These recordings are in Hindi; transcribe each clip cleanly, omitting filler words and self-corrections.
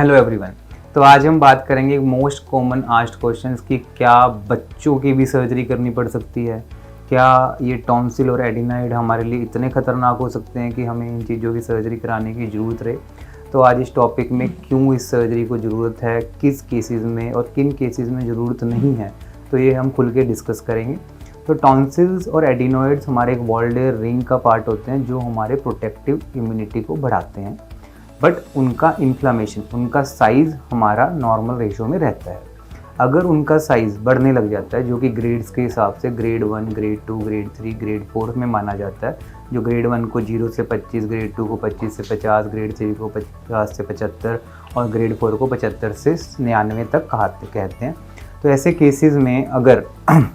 Hello everyone. तो आज हम बात करेंगे मोस्ट कॉमन आस्क्ड क्वेश्चंस कि क्या बच्चों की भी सर्जरी करनी पड़ सकती है, क्या ये टॉन्सिल और एडिनॉइड हमारे लिए इतने खतरनाक हो सकते हैं कि हमें इन चीज़ों की सर्जरी कराने की ज़रूरत रहे। तो आज इस टॉपिक में क्यों इस सर्जरी को ज़रूरत है, किस केसेस में और किन केसेस में ज़रूरत नहीं है, तो ये हम खुल के डिस्कस करेंगे। तो टॉन्सिल्स और एडिनॉइड्स हमारे एक वॉल लेयर रिंग का पार्ट होते हैं जो हमारे प्रोटेक्टिव इम्यूनिटी को बढ़ाते हैं, बट उनका इन्फ्लामेशन, उनका साइज़ हमारा नॉर्मल रेशो में रहता है। अगर उनका साइज़ बढ़ने लग जाता है, जो कि ग्रेड्स के हिसाब से ग्रेड 1, ग्रेड 2, ग्रेड 3, ग्रेड 4 में माना जाता है, जो ग्रेड 1 को 0 से 25, ग्रेड 2 को 25 से 50, ग्रेड 3 को 50 से 75 और ग्रेड 4 को 75 से 99 तक कहते हैं। तो ऐसे केसेस में अगर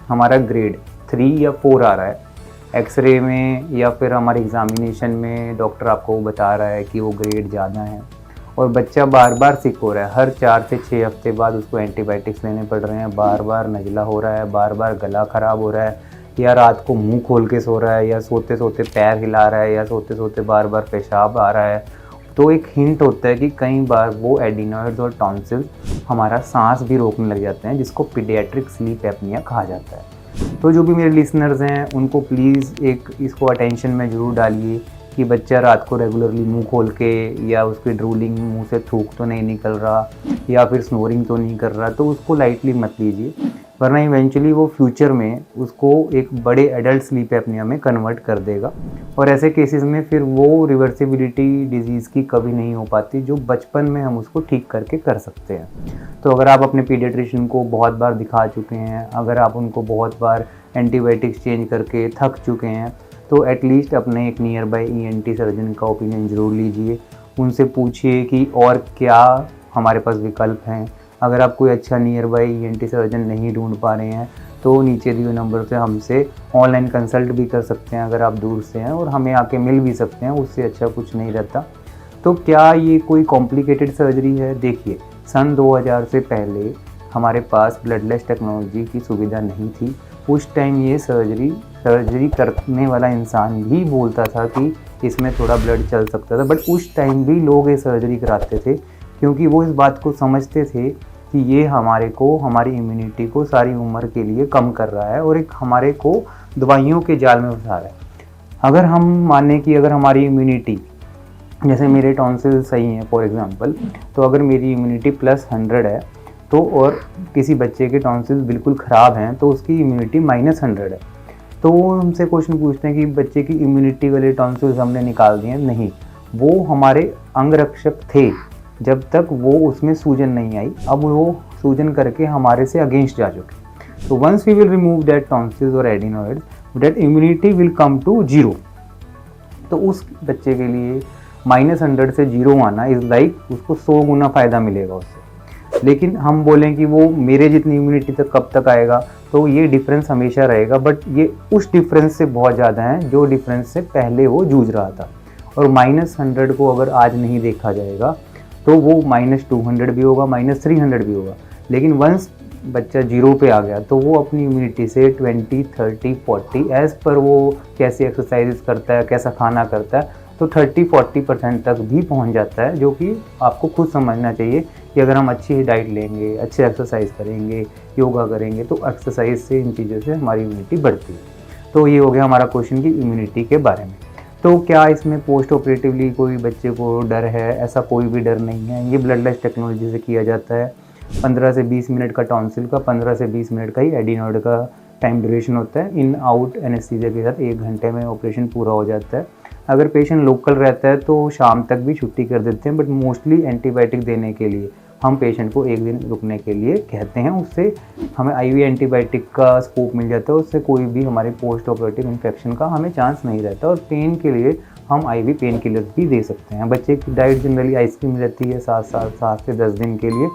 हमारा ग्रेड 3 या 4 आ रहा है एक्सरे में, या फिर हमारे एग्जामिनेशन में डॉक्टर आपको बता रहा है कि वो ग्रेड ज़्यादा है और बच्चा बार बार सिक हो रहा है, हर 4 से 6 हफ्ते बाद उसको एंटीबायोटिक्स लेने पड़ रहे हैं, बार बार नज़ला हो रहा है, बार बार गला ख़राब हो रहा है, या रात को मुंह खोल के सो रहा है, या सोते सोते पैर हिला रहा है, या सोते सोते बार बार पेशाब आ रहा है, तो एक हिंट होता है कि कई बार वो एडिनॉइड्स और टॉन्सिल्स हमारा सांस भी रोकने लग जाते हैं, जिसको पीडियाट्रिक स्लीप एपनिया कहा जाता है। तो जो भी मेरे लिसनर्स हैं उनको प्लीज़ एक इसको अटेंशन में ज़रूर डालिए कि बच्चा रात को रेगुलरली मुंह खोल के, या उसकी ड्रूलिंग मुंह से थूक तो नहीं निकल रहा, या फिर स्नोरिंग तो नहीं कर रहा, तो उसको लाइटली मत लीजिए, वरना इवेंचुअली वो फ्यूचर में उसको एक बड़े एडल्ट स्लीप एपनिया में कन्वर्ट कर देगा और ऐसे केसेस में फिर वो रिवर्सिबिलिटी डिजीज़ की कभी नहीं हो पाती जो बचपन में हम उसको ठीक करके कर सकते हैं। तो अगर आप अपने पीडियाट्रिशियन को बहुत बार दिखा चुके हैं, अगर आप उनको बहुत बार एंटीबायोटिक्स चेंज करके थक चुके हैं, तो एटलीस्ट अपने एक नियर बाय ENT सर्जन का ओपिनियन ज़रूर लीजिए। उनसे पूछिए कि और क्या हमारे पास विकल्प हैं। अगर आप कोई अच्छा नियर बाय ENT सर्जन नहीं ढूंढ पा रहे हैं तो नीचे दिए नंबर से हमसे ऑनलाइन कंसल्ट भी कर सकते हैं अगर आप दूर से हैं, और हमें आके मिल भी सकते हैं, उससे अच्छा कुछ नहीं रहता। तो क्या ये कोई कॉम्प्लिकेटेड सर्जरी है? देखिए, सन 2000 से पहले हमारे पास ब्लडलेस टेक्नोलॉजी की सुविधा नहीं थी। उस टाइम ये सर्जरी करने वाला इंसान भी बोलता था कि इसमें थोड़ा ब्लड चल सकता था, बट उस टाइम भी लोग ये सर्जरी कराते थे क्योंकि वो इस बात को समझते थे कि ये हमारी इम्यूनिटी को सारी उम्र के लिए कम कर रहा है और एक हमारे को दवाइयों के जाल में फंसा रहा है। अगर हम माने कि अगर हमारी इम्यूनिटी, जैसे मेरे टॉन्सिल सही हैं फॉर एग्जांपल, तो अगर मेरी इम्यूनिटी +100 है तो, और किसी बच्चे के टॉन्सिल्स बिल्कुल ख़राब हैं तो उसकी इम्यूनिटी -100 है, तो वो हमसे क्वेश्चन पूछते हैं कि बच्चे की इम्यूनिटी वाले टॉन्सिल्स हमने निकाल दिए। नहीं, वो हमारे अंगरक्षक थे जब तक वो उसमें सूजन नहीं आई, अब वो सूजन करके हमारे से अगेंस्ट जा चुके। तो once we will remove that tonsils और adenoids, that immunity will come to 0। तो उस बच्चे के लिए -100 से 0 आना इज़ लाइक उसको 100 गुना फ़ायदा मिलेगा उससे। लेकिन हम बोलें कि वो मेरे जितनी इम्यूनिटी तक कब तक आएगा, तो ये डिफरेंस हमेशा रहेगा, बट ये उस डिफरेंस से बहुत ज़्यादा है जो डिफरेंस से पहले वो जूझ रहा था। और -100 को अगर आज नहीं देखा जाएगा तो वो -200 भी होगा, -300 भी होगा। लेकिन वंस बच्चा 0 पे आ गया तो वो अपनी इम्यूनिटी से 20, 30, 40 एज़ पर वो कैसे एक्सरसाइज करता है, कैसा खाना करता है, तो 30-40% तक भी पहुंच जाता है, जो कि आपको खुद समझना चाहिए कि अगर हम अच्छी डाइट लेंगे, अच्छे एक्सरसाइज करेंगे, योगा करेंगे, तो एक्सरसाइज से इन चीज़ों से हमारी इम्यूनिटी बढ़ती है। तो ये हो गया हमारा क्वेश्चन की इम्यूनिटी के बारे में। तो क्या इसमें पोस्ट ऑपरेटिवली कोई बच्चे को डर है? ऐसा कोई भी डर नहीं है। ये ब्लडलेस टेक्नोलॉजी से किया जाता है। 15 से 20 मिनट का टॉन्सिल का, 15 से 20 मिनट का ही एडिनॉइड का टाइम ड्यूरेशन होता है। इन आउट एनेस्थीसिया के साथ 1 घंटे में ऑपरेशन पूरा हो जाता है। अगर पेशेंट लोकल रहता है तो शाम तक भी छुट्टी कर देते हैं, बट मोस्टली एंटीबायोटिक देने के लिए हम पेशेंट को 1 दिन रुकने के लिए कहते हैं। उससे हमें IV एंटीबायोटिक का स्कोप मिल जाता है, उससे कोई भी हमारे पोस्ट ऑपरेटिव इन्फेक्शन का हमें चांस नहीं रहता। और पेन के लिए हम IV पेन किलर भी दे सकते हैं। बच्चे की डाइट जनरली आइसक्रीम रहती है 7 से 10 दिन के लिए,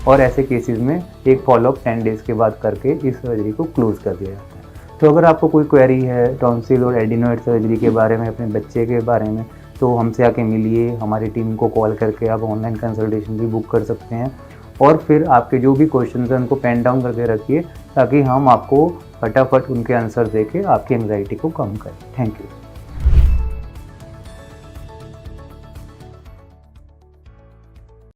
और ऐसे केसेस में एक फॉलोअप 10 डेज़ के बाद करके इस सर्जरी को क्लोज कर दिया जाता है। तो अगर आपको कोई क्वेरी है टॉन्सिल और एडिनॉइड सर्जरी के बारे में, अपने बच्चे के बारे में, तो हमसे आके मिलिए। हमारी टीम को कॉल करके आप ऑनलाइन कंसल्टेशन भी बुक कर सकते हैं, और फिर आपके जो भी क्वेश्चंस हैं उनको पेन डाउन करके रखिए ताकि हम आपको फटाफट उनके आंसर देके आपकी एंग्जाइटी को कम करें। Thank you.